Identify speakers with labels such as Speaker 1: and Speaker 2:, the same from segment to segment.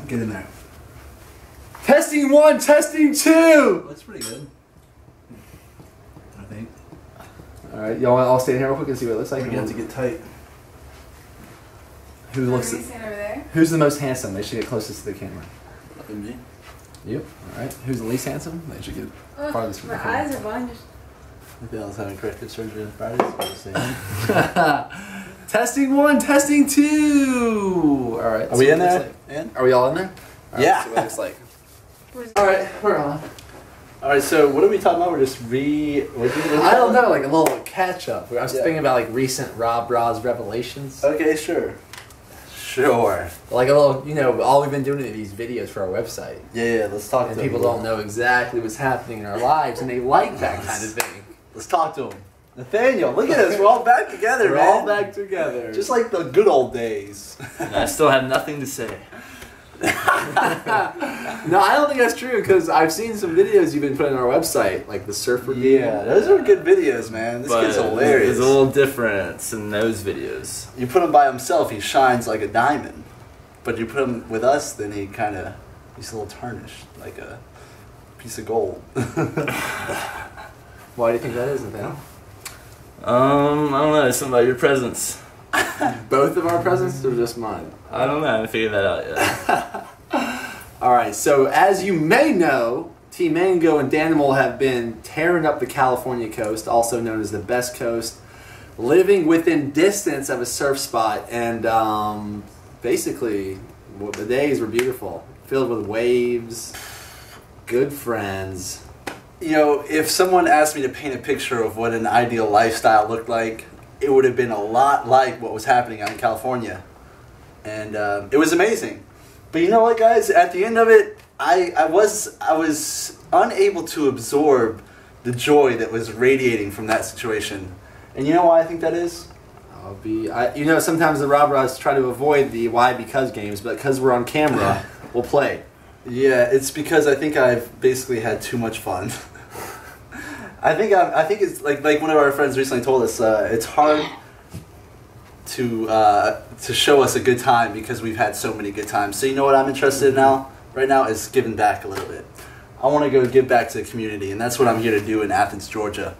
Speaker 1: Get in there.
Speaker 2: Testing 1, testing 2!
Speaker 1: That's pretty good. I think.
Speaker 2: Alright, y'all want to all stand here real quick and see what it looks like?
Speaker 1: We're going to have to get tight.
Speaker 2: Who looks
Speaker 3: Stand over there.
Speaker 2: Who's the most handsome? They should get closest to the camera.
Speaker 1: Me.
Speaker 2: You? Alright. Who's the least handsome? They should get farthest from the
Speaker 3: My
Speaker 2: camera.
Speaker 3: eyes are blind.
Speaker 1: I think I was having corrective surgery on Fridays.
Speaker 2: Testing 1, testing 2! Alright.
Speaker 1: Are we in there?
Speaker 2: Are we all in there? All right,
Speaker 1: Yeah.
Speaker 2: see what it looks like. Alright, we're on.
Speaker 1: Alright, so what are we talking about? We're just
Speaker 2: I don't know, like a little catch up. I was thinking about like recent RawBrahs revelations.
Speaker 1: Okay, sure. Sure.
Speaker 2: Like a little, you know, all we've been doing is these videos for our website.
Speaker 1: Yeah, let's talk
Speaker 2: And
Speaker 1: to
Speaker 2: people
Speaker 1: them.
Speaker 2: don't know exactly what's happening in our lives, and they like that kind of thing.
Speaker 1: Let's talk to them. Nathaniel, look at us. We're all back together,
Speaker 2: We're
Speaker 1: man.
Speaker 2: all back together.
Speaker 1: Just like the good old days.
Speaker 4: I still have nothing to say.
Speaker 2: No, I don't think that's true, because I've seen some videos you've been putting on our website, like the surfer.
Speaker 1: Yeah, those are good videos, man. This kid's hilarious.
Speaker 4: There's a little difference in those videos.
Speaker 1: You put him by himself, he shines like a diamond. But you put him with us, then he's a little tarnished, like a piece of gold.
Speaker 2: Why do you think that is, Nathaniel?
Speaker 4: I don't know. Something about your presence.
Speaker 2: Both of our presents, or just mine?
Speaker 4: I don't know. I haven't figured that out yet.
Speaker 2: Alright, so as you may know, Team Mango and Danimal have been tearing up the California coast, also known as the best coast, living within distance of a surf spot, and basically, the days were beautiful, filled with waves, good friends.
Speaker 1: You know, if someone asked me to paint a picture of what an ideal lifestyle looked like, it would have been a lot like what was happening out in California. And it was amazing. But you know what, guys? At the end of it, I was unable to absorb the joy that was radiating from that situation. And you know why I think that is?
Speaker 2: You know, sometimes the RawBrahs try to avoid the why because games, but because we're on camera, we'll play.
Speaker 1: Yeah, it's because I think I've basically had too much fun. I think it's like one of our friends recently told us, it's hard to show us a good time because we've had so many good times. So you know what I'm interested in right now is giving back a little bit. I want to go give back to the community, and that's what I'm here to do in Athens, Georgia.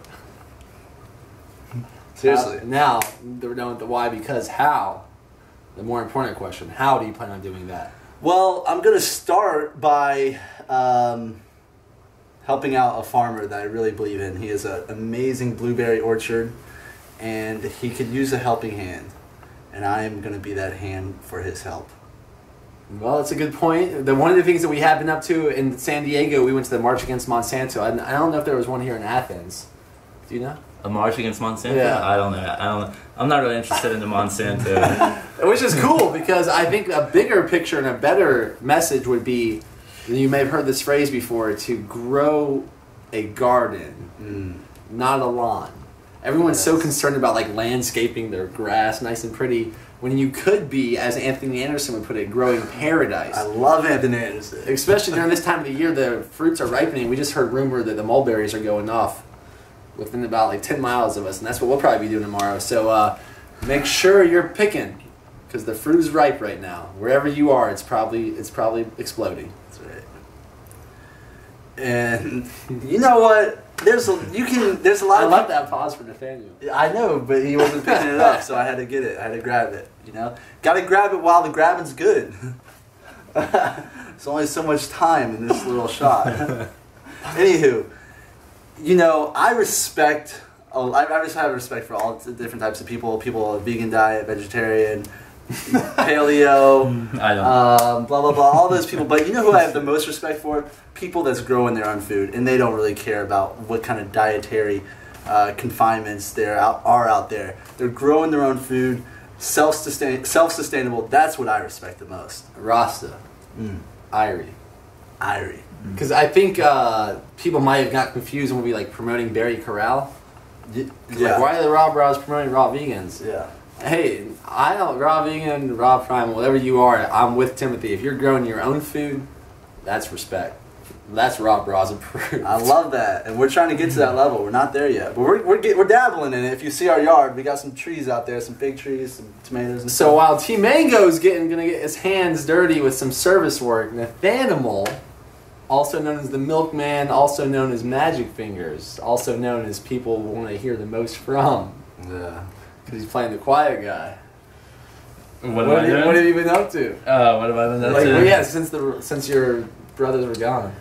Speaker 1: Seriously.
Speaker 2: Now, we're done with the why because how. The more important question, how do you plan on doing that?
Speaker 1: Well, I'm going to start by helping out a farmer that I really believe in. He has an amazing blueberry orchard, and he could use a helping hand. And I am going to be that hand for his help.
Speaker 2: Well, that's a good point. One of the things that we have been up to in San Diego, we went to the March Against Monsanto. I don't know if there was one here in Athens. Do you know?
Speaker 4: A march against Monsanto?
Speaker 2: Yeah.
Speaker 4: I don't know. I'm not really interested in the Monsanto.
Speaker 2: Which is cool because I think a bigger picture and a better message would be, you may have heard this phrase before, to grow a garden, not a lawn. Everyone's so concerned about like landscaping their grass nice and pretty, when you could be, as Anthony Anderson would put it, growing paradise.
Speaker 1: I love Anthony Anderson.
Speaker 2: Especially during this time of the year, the fruits are ripening. We just heard rumor that the mulberries are going off within about like 10 miles of us, and that's what we'll probably be doing tomorrow. So make sure you're picking, because the fruit is ripe right now. Wherever you are, it's probably exploding.
Speaker 1: That's right. And you know what? There's a lot.
Speaker 2: I love that pause for Nathaniel.
Speaker 1: I know, but he wasn't picking it up, so I had to get it. I had to grab it. You know, gotta grab it while the grabbing's good. There's only so much time in this little shot. Anywho, you know, I just have respect for all the different types of people. People vegan diet, vegetarian, paleo,
Speaker 4: I don't.
Speaker 1: blah blah blah. All those people. But you know who I have the most respect for? People that's growing their own food, and they don't really care about what kind of dietary confinements are out there. They're growing their own food, self-sustainable. That's what I respect the most.
Speaker 2: Rasta. Irie.
Speaker 1: Irie.
Speaker 2: Because I think people might have got confused when we like promoting Berry Corral.
Speaker 1: Yeah.
Speaker 2: Like, why are the RawBrahs promoting raw vegans?
Speaker 1: Yeah.
Speaker 2: Hey, I don't raw vegan, raw primal, whatever you are. I'm with Timothy. If you're growing your own food, that's respect. That's RawBrahs approved.
Speaker 1: I love that, and we're trying to get to that level. We're not there yet, but we're dabbling in it. If you see our yard, we got some trees out there, some fig trees, some tomatoes. And
Speaker 2: so while T Mango's gonna get his hands dirty with some service work, Nathanimal, also known as the Milkman, also known as Magic Fingers, also known as people want to hear the most from.
Speaker 1: Yeah,
Speaker 2: because he's playing the quiet guy.
Speaker 4: What
Speaker 2: have you been up to?
Speaker 4: What have I been up to?
Speaker 2: Well, yeah, since your brothers were gone.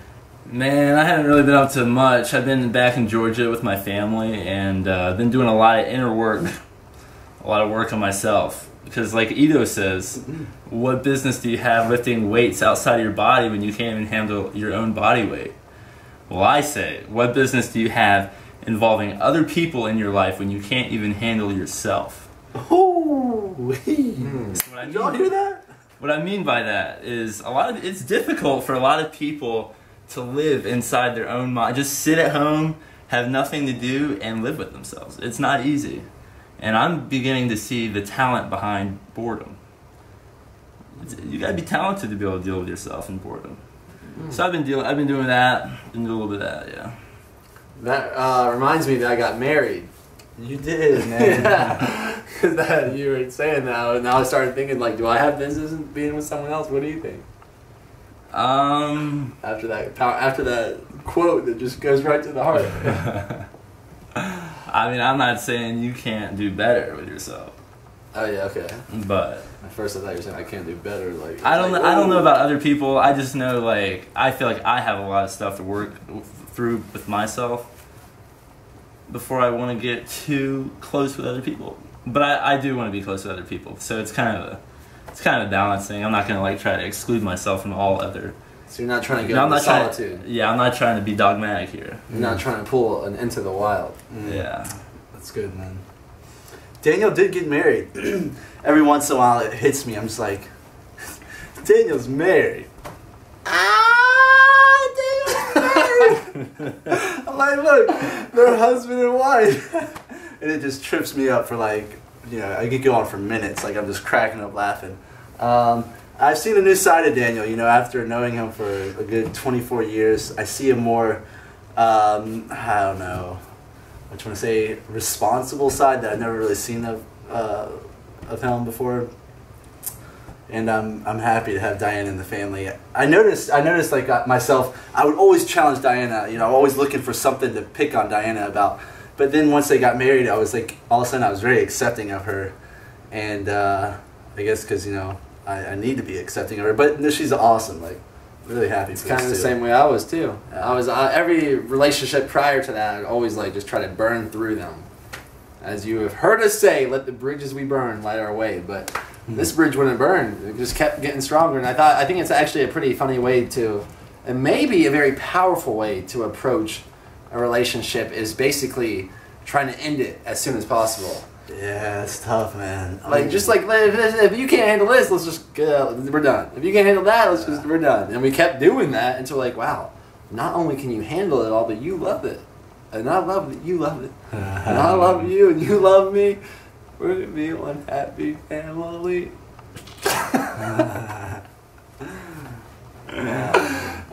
Speaker 4: Man, I haven't really been up to much. I've been back in Georgia with my family and been doing a lot of inner work, a lot of work on myself. Because like Edo says, what business do you have lifting weights outside of your body when you can't even handle your own body weight? Well, I say, what business do you have involving other people in your life when you can't even handle yourself?
Speaker 1: Oh,
Speaker 4: did y'all hear that? What I mean by that is it's difficult for a lot of people to live inside their own mind. Just sit at home, have nothing to do, and live with themselves. It's not easy. And I'm beginning to see the talent behind boredom. You gotta be talented to be able to deal with yourself in boredom. So I've been doing that, been doing a little bit of that, yeah.
Speaker 2: That reminds me that I got married.
Speaker 1: You did, man.
Speaker 2: Yeah. Because you were saying that, and now I started thinking, like, do I have business in being with someone else? What do you think? After that quote that just goes right to the heart.
Speaker 4: I mean, I'm not saying you can't do better with yourself.
Speaker 2: Oh yeah, okay.
Speaker 4: But
Speaker 2: at first I thought you were saying I can't do better. Like
Speaker 4: I don't know about other people. I just know, like, I feel like I have a lot of stuff to work through with myself before I want to get too close with other people. But I do want to be close with other people. So it's kind of a balancing. I'm not gonna like try to exclude myself from all other.
Speaker 2: So you're not trying to go into solitude.
Speaker 4: Yeah, I'm not trying to be dogmatic here.
Speaker 2: You're not trying to pull into the wild.
Speaker 4: Yeah,
Speaker 1: that's good, man. Daniel did get married. Every once in a while, it hits me. I'm just like, Daniel's married. Daniel's married. I'm like, look, they're husband and wife, and it just trips me up for like, I could go on for minutes. Like I'm just cracking up laughing. I've seen a new side of Daniel, after knowing him for a good 24 years. I see a more, I don't know, I want to say responsible side that I've never really seen of him before. And I'm happy to have Diana in the family. I noticed like myself, I would always challenge Diana, always looking for something to pick on Diana about. But then once they got married, I was like, all of a sudden I was very accepting of her. And I guess because, I need to be accepting of her, but she's awesome. Like, really happy.
Speaker 2: It's kind of the same way I was too. Yeah. I was every relationship prior to that, I'd always like just try to burn through them. As you have heard us say, let the bridges we burn light our way. But this bridge wouldn't burn; it just kept getting stronger. And I think it's actually a pretty funny way to, and maybe a very powerful way to approach a relationship is basically trying to end it as soon as possible.
Speaker 1: Yeah, it's tough, man.
Speaker 2: Like, just like, if you can't handle this, let's just we're done. If you can't handle that, we're done. And we kept doing that until like, wow, not only can you handle it all, but you love it. And I love that you love it. And I love you and you love me. We're going to be one happy family.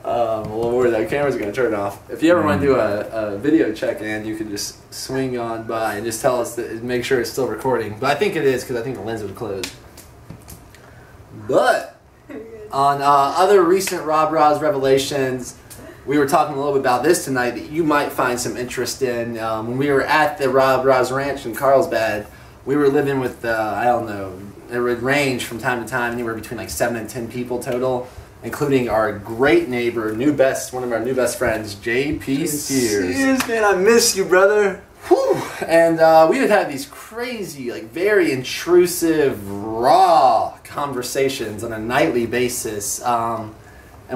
Speaker 2: Well, that camera's going to turn off. If you ever want to do a video check-in, you can just swing on by and just tell us, make sure it's still recording. But I think it is, because I think the lens would close. But on other recent RawBrahs revelations, we were talking a little bit about this tonight that you might find some interest in. When we were at the RawBrahs Ranch in Carlsbad, we were living with, I don't know, it would range from time to time, anywhere between like 7 and 10 people total, including our great neighbor, one of our new best friends, J.P. Sears.
Speaker 1: Sears, man, I miss you, brother.
Speaker 2: Whew. And we would have these crazy, like very intrusive, raw conversations on a nightly basis. And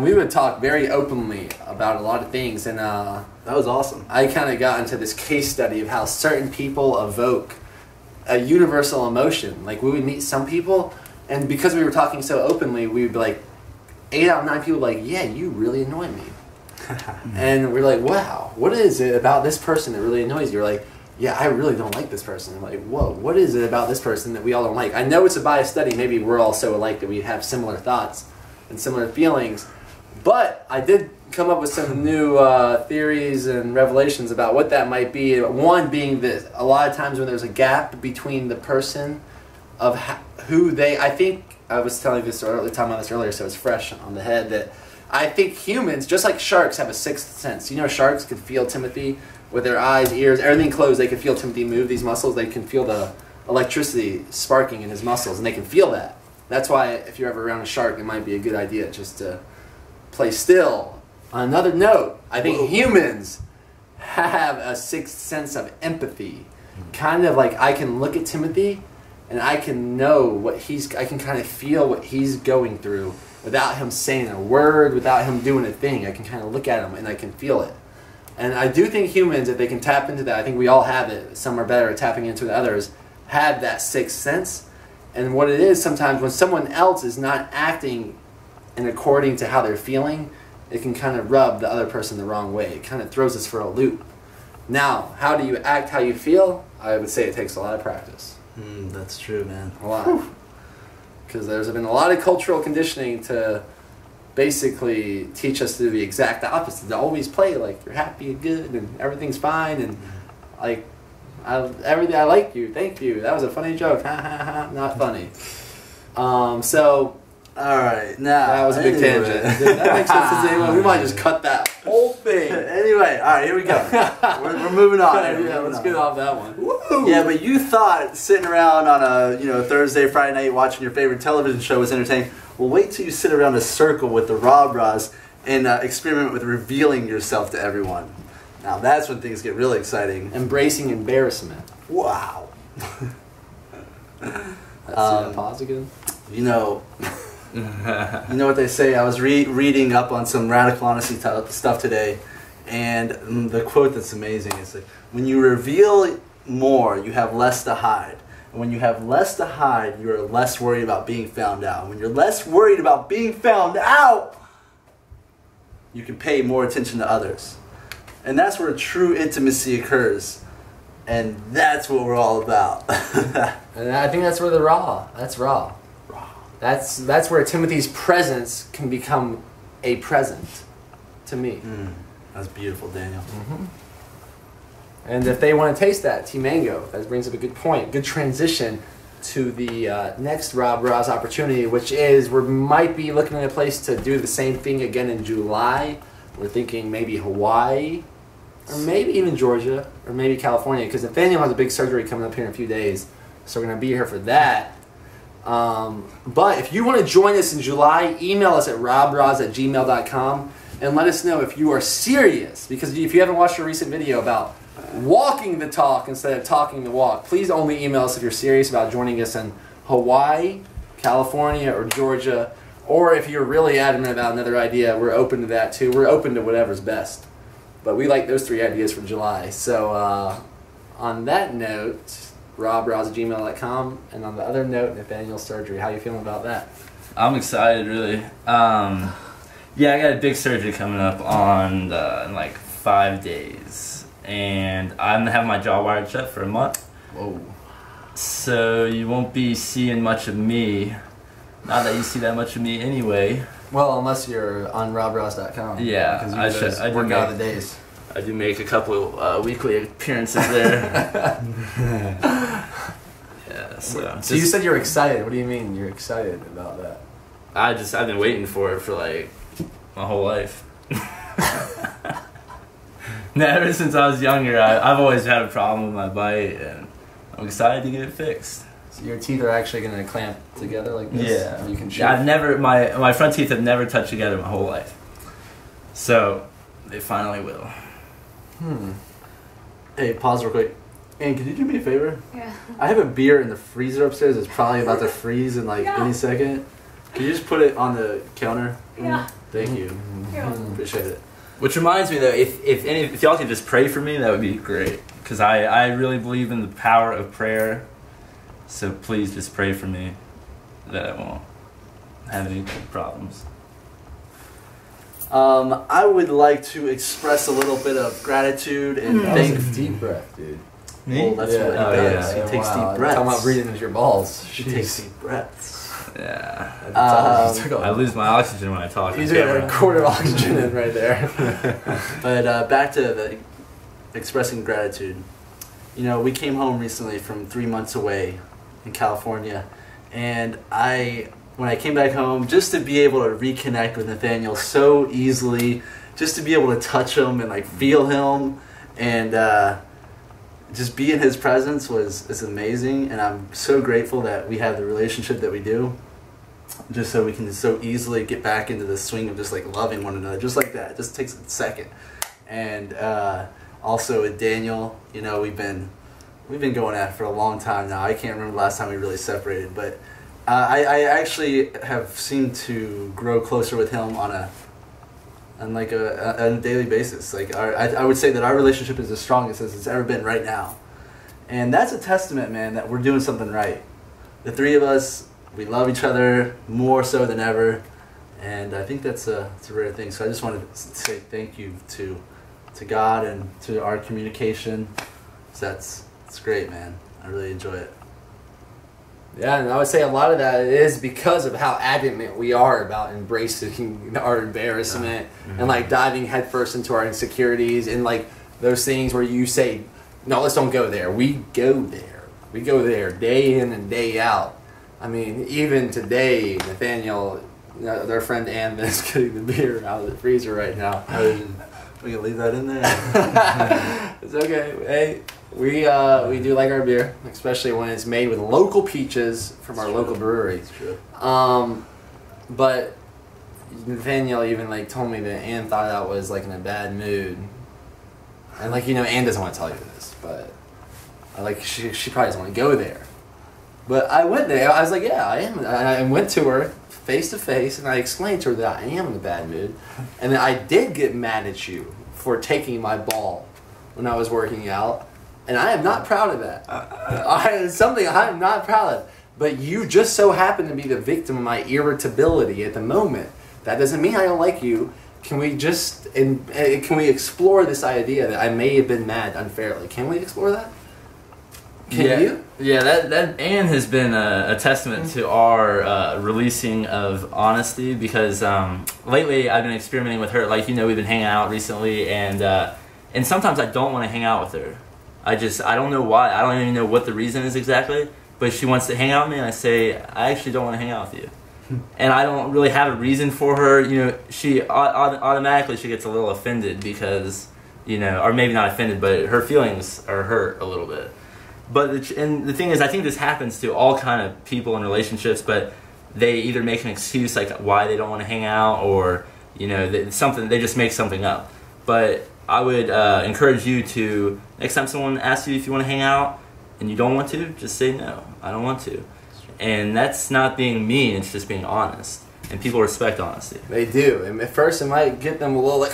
Speaker 2: we would talk very openly about a lot of things. And
Speaker 1: that was awesome.
Speaker 2: I kind of got into this case study of how certain people evoke a universal emotion. Like, we would meet some people, and because we were talking so openly, we would be like, 8 out of 9 people like, yeah, you really annoy me. And we're like, wow, what is it about this person that really annoys you? You're like, yeah, I really don't like this person. I'm like, whoa, what is it about this person that we all don't like? I know it's a biased study. Maybe we're all so alike that we have similar thoughts and similar feelings. But I did come up with some new theories and revelations about what that might be. One being that a lot of times when there's a gap between the person of who they, I think I was telling this earlier, talking about this earlier, so it's fresh on the head, that I think humans, just like sharks, have a sixth sense. You know, sharks can feel Timothy with their eyes, ears, everything closed. They can feel Timothy move these muscles. They can feel the electricity sparking in his muscles, and they can feel that. That's why if you're ever around a shark, it might be a good idea just to play still. On another note, I think humans have a sixth sense of empathy. Kind of like I can look at Timothy and I can know what I can kind of feel what he's going through without him saying a word, without him doing a thing. I can kind of look at him and I can feel it. And I do think humans, if they can tap into that, I think we all have it. Some are better at tapping into it than others, have that sixth sense. And what it is sometimes when someone else is not acting and according to how they're feeling, it can kind of rub the other person the wrong way. It kind of throws us for a loop. Now, how do you act how you feel? I would say it takes a lot of practice.
Speaker 1: That's true, man.
Speaker 2: A lot. Because there's been a lot of cultural conditioning to basically teach us to do the exact opposite. To always play like you're happy and good and everything's fine and like everything. I like you. Thank you. That was a funny joke. Ha ha ha. Not funny. So.
Speaker 1: All right, now
Speaker 2: that was a big tangent. That makes sense to anyone. We might just cut that whole thing.
Speaker 1: Anyway, all right, here we go. We're moving on.
Speaker 2: Yeah, let's get off that one.
Speaker 1: Woo! Yeah, but you thought sitting around on a Thursday, Friday night watching your favorite television show was entertaining. Well, wait till you sit around a circle with the RawBrahs and experiment with revealing yourself to everyone. Now that's when things get really exciting.
Speaker 2: Embracing embarrassment.
Speaker 1: Wow.
Speaker 2: Pause again.
Speaker 1: You know what they say? I was reading up on some radical honesty stuff today, and the quote that's amazing is like, when you reveal more, you have less to hide. And when you have less to hide, you're less worried about being found out. When you're less worried about being found out, you can pay more attention to others. And that's where true intimacy occurs. And that's what we're all about.
Speaker 2: And I think that's where that's raw. That's where Timothy's presence can become a present to me.
Speaker 1: That's beautiful, Daniel.
Speaker 2: And if they want to taste that, T-Mango, that brings up a good point. Good transition to the next RawBrahs opportunity, which is we might be looking at a place to do the same thing again in July. We're thinking maybe Hawaii, or maybe even Georgia, or maybe California, because Nathaniel has a big surgery coming up here in a few days, so we're going to be here for that. But if you want to join us in July, email us at rawbrahs@gmail.com and let us know if you are serious. Because if you haven't watched a recent video about walking the talk instead of talking the walk, please only email us if you're serious about joining us in Hawaii, California, or Georgia. Or if you're really adamant about another idea, we're open to that too. We're open to whatever's best. But we like those 3 ideas for July. So on that note, rawbrahs@gmail.com, and on the other note, Nathaniel's surgery. How you feeling about that?
Speaker 4: I'm excited, really. Yeah, I got a big surgery coming up on in like 5 days, and I'm gonna have my jaw wired shut for a month.
Speaker 2: Whoa!
Speaker 4: So you won't be seeing much of me. Not that you see that much of me anyway.
Speaker 2: Well, unless you're on rawbrahs.com.
Speaker 4: Yeah,
Speaker 2: I work out of the days.
Speaker 4: I do make a couple weekly appearances there. Yeah,
Speaker 2: so you said you're excited. What do you mean you're excited about that?
Speaker 4: I've been waiting for it for like my whole life. Now, ever since I was younger, I've always had a problem with my bite, and I'm excited to get it fixed.
Speaker 2: So your teeth are actually going to clamp together like this?
Speaker 4: Yeah.
Speaker 2: You can
Speaker 4: my front teeth have never touched together my whole life. So they finally will.
Speaker 1: Hey, pause real quick. Ann, could you do me a favor?
Speaker 3: Yeah.
Speaker 1: I have a beer in the freezer upstairs. It's probably about to freeze in like any second. Can you just put it on the counter?
Speaker 3: Yeah.
Speaker 1: Thank you.
Speaker 3: Yeah.
Speaker 1: Appreciate it.
Speaker 4: Which reminds me though, if y'all could just pray for me, that would be great. Because I really believe in the power of prayer. So please just pray for me that I won't have any problems.
Speaker 1: I would like to express a little bit of gratitude and thank.
Speaker 2: Deep breath, dude.
Speaker 4: Me?
Speaker 1: Well, that's what he does. He takes deep breaths.
Speaker 2: Talking about breathing into your balls.
Speaker 1: He takes deep breaths.
Speaker 4: Yeah.
Speaker 2: I
Speaker 4: I lose my oxygen when I talk.
Speaker 2: You took a quart of oxygen in right there.
Speaker 1: But back to the expressing gratitude. You know, we came home recently from 3 months away in California, and when I came back home, just to be able to reconnect with Nathaniel so easily, just to be able to touch him and like feel him, and just be in his presence is amazing. And I'm so grateful that we have the relationship that we do, just so we can so easily get back into the swing of just like loving one another, just like that. It just takes a second. And also with Daniel, you know, we've been going at it for a long time now. I can't remember the last time we really separated, but I actually have seemed to grow closer with him on a daily basis. Like I would say that our relationship is the strongest as it's ever been right now, and that's a testament, man, that we're doing something right. The three of us, we love each other more so than ever, and I think it's a rare thing. So I just wanted to say thank you to God and to our communication. So it's great, man. I really enjoy it.
Speaker 2: Yeah, and I would say a lot of that is because of how adamant we are about embracing our embarrassment and like diving headfirst into our insecurities and like those things where you say, no, let's don't go there. We go there. We go there day in and day out. I mean, even today, Nathaniel, their friend Ann is getting the beer out of the freezer right now.
Speaker 1: We can leave that in there.
Speaker 2: It's okay. Hey, we do like our beer, especially when it's made with local peaches from our local brewery.
Speaker 1: It's true.
Speaker 2: But Nathaniel even like told me that Ann thought I was like in a bad mood, and like, you know, Ann doesn't want to tell you this, but she probably doesn't want to go there. But I went there. I was like, yeah, I am. I went to her face to face, and I explained to her that I am in a bad mood, and that I did get mad at you for taking my ball when I was working out, and I am not proud of that. It's something I am not proud of. But you just so happen to be the victim of my irritability at the moment. That doesn't mean I don't like you. Can we explore this idea that I may have been mad unfairly? Can we explore that? Can you?
Speaker 4: Yeah, that Anne has been a testament to our releasing of honesty, because lately I've been experimenting with her. Like, you know, we've been hanging out recently, and sometimes I don't want to hang out with her. I don't know why. I don't even know what the reason is exactly, but she wants to hang out with me, and I say, I actually don't want to hang out with you. And I don't really have a reason for her. You know, she automatically she gets a little offended because, you know, or maybe not offended, but her feelings are hurt a little bit. But the thing is, I think this happens to all kind of people in relationships, but they either make an excuse like why they don't want to hang out, or, you know, they just make something up. But I would encourage you to, next time someone asks you if you want to hang out and you don't want to, just say no, I don't want to. And that's not being mean, it's just being honest. And people respect honesty.
Speaker 2: They do. And at first it might get them a little like,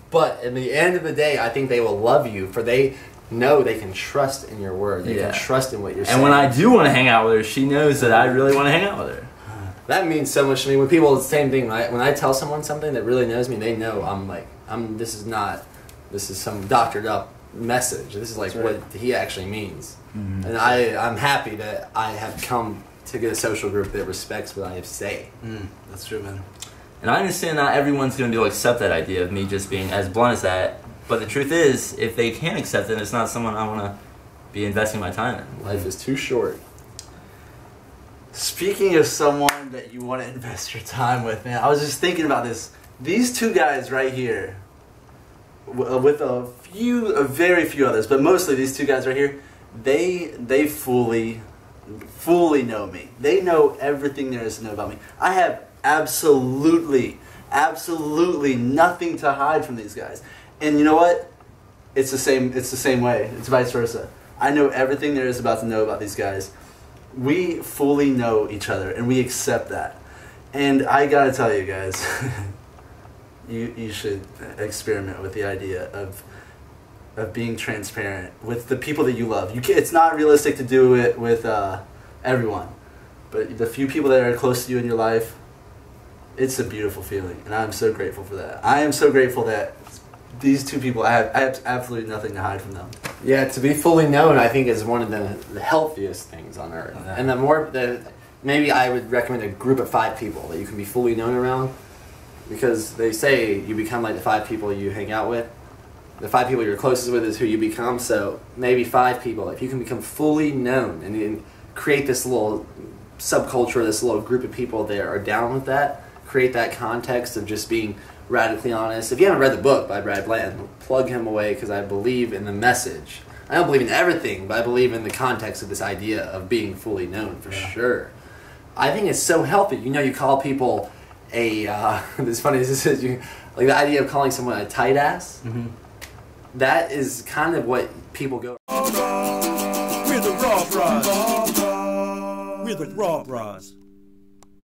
Speaker 2: but at the end of the day, I think they will love you, for they know they can trust in your word. They can trust in what you're saying.
Speaker 4: And when I do want to hang out with her, she knows that I really want to hang out with her.
Speaker 2: That means so much to me. When people, the same thing. When I tell someone something that really knows me, they know this is some doctored up message. This is like what he actually means. Mm-hmm. And I'm happy that I have come to get a social group that respects what I have to say.
Speaker 1: That's true, man.
Speaker 4: And I understand not everyone's going to be able to accept that idea of me just being as blunt as that. But the truth is, if they can't accept it, it's not someone I want to be investing my time in.
Speaker 2: Life is too short.
Speaker 1: Speaking of someone that you want to invest your time with, man, I was just thinking about this. These two guys right here, with a very few others, but mostly these two guys right here, they fully know me. They know everything there is to know about me. I have absolutely nothing to hide from these guys. And you know what? It's the same way. It's vice versa. I know everything there is to know about these guys. We fully know each other, and we accept that. And I gotta tell you guys, you should experiment with the idea of being transparent with the people that you love. It's not realistic to do it with everyone, but the few people that are close to you in your life, it's a beautiful feeling, and I'm so grateful for that. I am so grateful that these two people, I have absolutely nothing to hide from them. Yeah,
Speaker 2: to be fully known, I think, is one of the healthiest things on earth. And the more maybe I would recommend a group of 5 people that you can be fully known around, because they say you become like the 5 people you hang out with. The 5 people you're closest with is who you become, so maybe 5 people. If you can become fully known and create this little subculture, this little group of people that are down with that, create that context of just being radically honest. If you haven't read the book by Brad Bland, plug him away, because I believe in the message. I don't believe in everything, but I believe in the context of this idea of being fully known, for sure. I think it's so healthy. You know, you call people it's funny, this is, like the idea of calling someone a tight ass, that is kind of what people go.
Speaker 3: We're the RawBrahs. We're the RawBrahs.